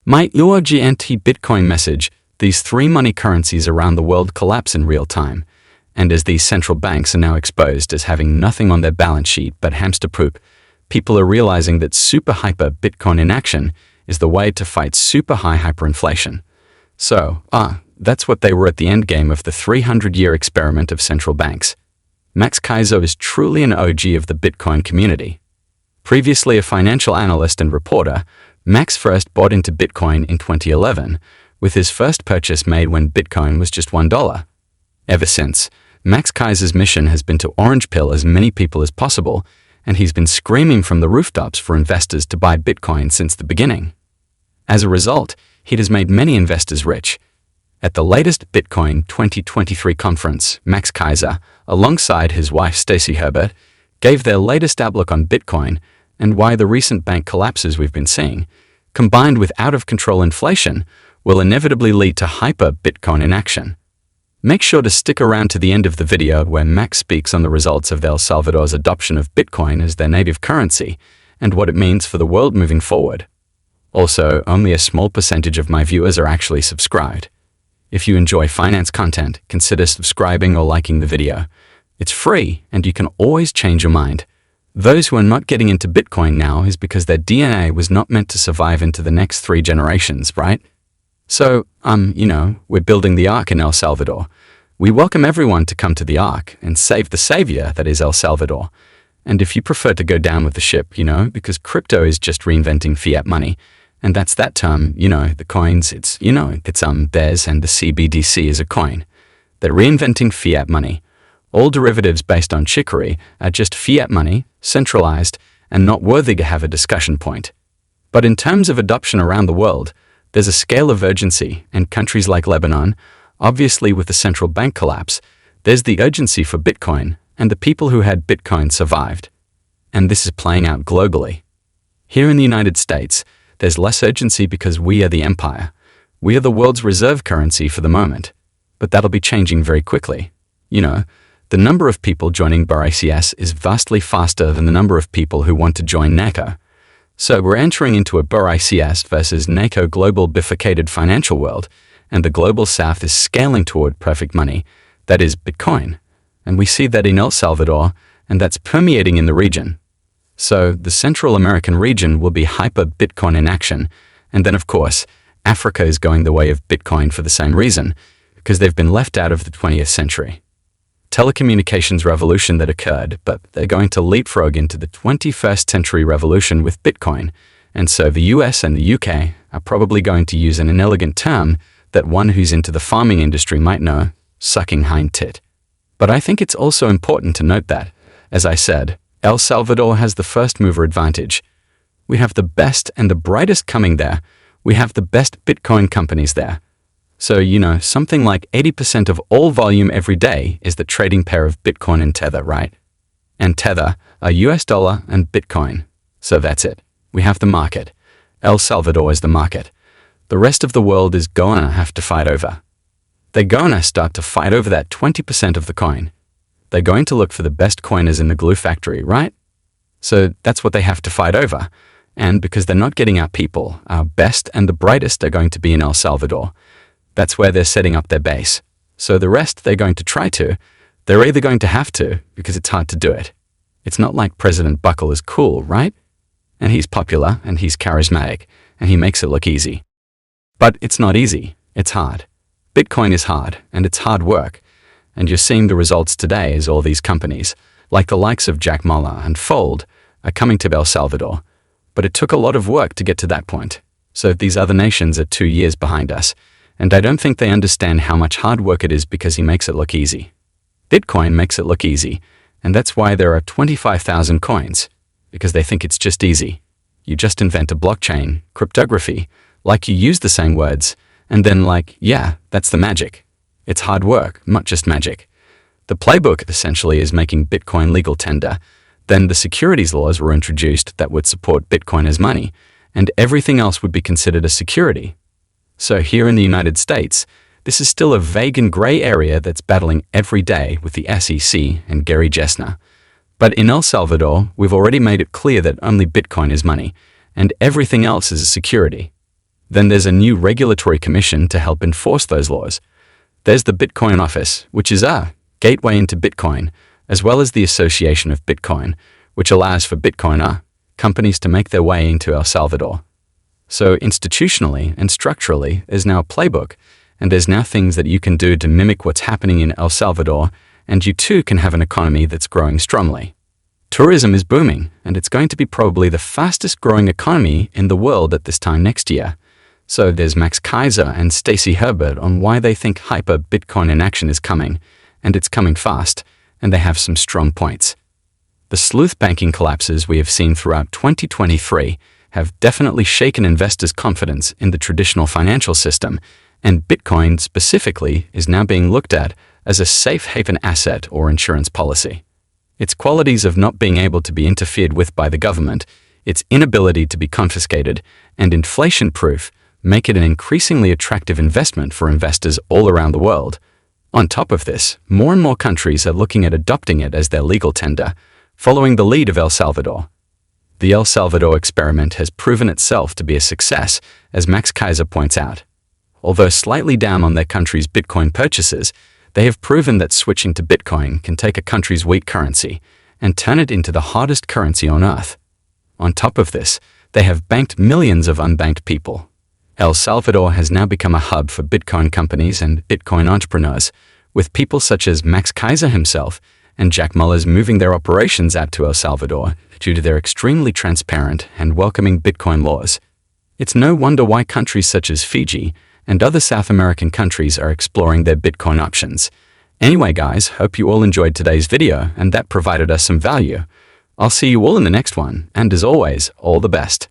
My UOG anti-Bitcoin message: these three money currencies around the world collapse in real time. And as these central banks are now exposed as having nothing on their balance sheet but hamster poop, people are realizing that super hyper Bitcoin inaction is the way to fight super high hyperinflation. So, that's what they were at the end game of the 300-year experiment of central banks. Max Keiser is truly an OG of the Bitcoin community. Previously a financial analyst and reporter, Max first bought into Bitcoin in 2011, with his first purchase made when Bitcoin was just $1. Ever since, Max Keiser's mission has been to orange pill as many people as possible, and he's been screaming from the rooftops for investors to buy Bitcoin since the beginning. As a result, he has made many investors rich. At the latest Bitcoin 2023 conference, Max Keiser, alongside his wife Stacey Herbert, gave their latest outlook on Bitcoin and why the recent bank collapses we've been seeing, combined with out-of-control inflation, will inevitably lead to hyper-Bitcoin inaction. Make sure to stick around to the end of the video where Max speaks on the results of El Salvador's adoption of Bitcoin as their native currency and what it means for the world moving forward. Also, only a small percentage of my viewers are actually subscribed. If you enjoy finance content, consider subscribing or liking the video. It's free and you can always change your mind. Those who are not getting into Bitcoin now is because their DNA was not meant to survive into the next 3 generations, right? So, we're building the Ark in El Salvador. We welcome everyone to come to the Ark and save the savior that is El Salvador. And if you prefer to go down with the ship, because crypto is just reinventing fiat money, and that's that term, the coins, it's theirs, and the CBDC is a coin. They're reinventing fiat money. All derivatives based on chicory are just fiat money, centralized, and not worthy to have a discussion point. But in terms of adoption around the world, there's a scale of urgency, and countries like Lebanon, obviously with the central bank collapse, there's the urgency for Bitcoin, and the people who had Bitcoin survived. And this is playing out globally. Here in the United States, there's less urgency because we are the empire. We are the world's reserve currency for the moment. But that'll be changing very quickly. The number of people joining BRACS is vastly faster than the number of people who want to join NATO. So we're entering into a BRACS versus NATO global bifurcated financial world, and the global south is scaling toward perfect money, that is Bitcoin. And we see that in El Salvador, and that's permeating in the region. So the Central American region will be hyper-Bitcoin in action, and then of course, Africa is going the way of Bitcoin for the same reason, because they've been left out of the 20th century. Telecommunications revolution that occurred, but they're going to leapfrog into the 21st century revolution with Bitcoin, and so the US and the UK are probably going to use an inelegant term that one who's into the farming industry might know, sucking hind tit. But I think it's also important to note that, as I said, El Salvador has the first mover advantage. We have the best and the brightest coming there. We have the best Bitcoin companies there. So, something like 80% of all volume every day is the trading pair of Bitcoin and Tether, right? And Tether are US dollar and Bitcoin. So that's it. We have the market. El Salvador is the market. The rest of the world is gonna have to fight over. They're gonna start to fight over that 20% of the coin. They're going to look for the best coiners in the glue factory, right? So that's what they have to fight over. And because they're not getting our people, our best and the brightest are going to be in El Salvador. That's where they're setting up their base. So the rest they're going to try to. They're either going to have to, because it's hard to do it. It's not like President Buckle is cool, right? And he's popular, and he's charismatic, and he makes it look easy. But it's not easy. It's hard. Bitcoin is hard, and it's hard work. And you're seeing the results today as all these companies, like the likes of Jack Mallers and Fold, are coming to El Salvador. But it took a lot of work to get to that point. So these other nations are 2 years behind us. And I don't think they understand how much hard work it is because he makes it look easy. Bitcoin makes it look easy, and that's why there are 25,000 coins, because they think it's just easy. You just invent a blockchain, cryptography, like you use the same words, and then that's the magic. It's hard work, not just magic. The playbook essentially is making Bitcoin legal tender. Then the securities laws were introduced that would support Bitcoin as money, and everything else would be considered a security. So here in the United States, this is still a vague and gray area that's battling every day with the SEC and Gary Gensler. But in El Salvador, we've already made it clear that only Bitcoin is money, and everything else is a security. Then there's a new regulatory commission to help enforce those laws. There's the Bitcoin Office, which is a gateway into Bitcoin, as well as the Association of Bitcoin, which allows for Bitcoiner companies to make their way into El Salvador. So institutionally and structurally, there's now a playbook, and there's now things that you can do to mimic what's happening in El Salvador, and you too can have an economy that's growing strongly. Tourism is booming, and it's going to be probably the fastest growing economy in the world at this time next year. So there's Max Kaiser and Stacy Herbert on why they think hyper Bitcoin in action is coming, and it's coming fast, and they have some strong points. The sleuth banking collapses we have seen throughout 2023 have definitely shaken investors' confidence in the traditional financial system, and Bitcoin specifically is now being looked at as a safe haven asset or insurance policy. Its qualities of not being able to be interfered with by the government, its inability to be confiscated, and inflation-proof make it an increasingly attractive investment for investors all around the world. On top of this, more and more countries are looking at adopting it as their legal tender, following the lead of El Salvador. The El Salvador experiment has proven itself to be a success, as Max Kaiser points out. Although slightly down on their country's Bitcoin purchases, they have proven that switching to Bitcoin can take a country's weak currency and turn it into the hardest currency on earth. On top of this, they have banked millions of unbanked people. El Salvador has now become a hub for Bitcoin companies and Bitcoin entrepreneurs, with people such as Max Kaiser himself and Jack Mullers moving their operations out to El Salvador due to their extremely transparent and welcoming Bitcoin laws. It's no wonder why countries such as Fiji and other South American countries are exploring their Bitcoin options. Anyway guys, hope you all enjoyed today's video and that provided us some value. I'll see you all in the next one, and as always, all the best.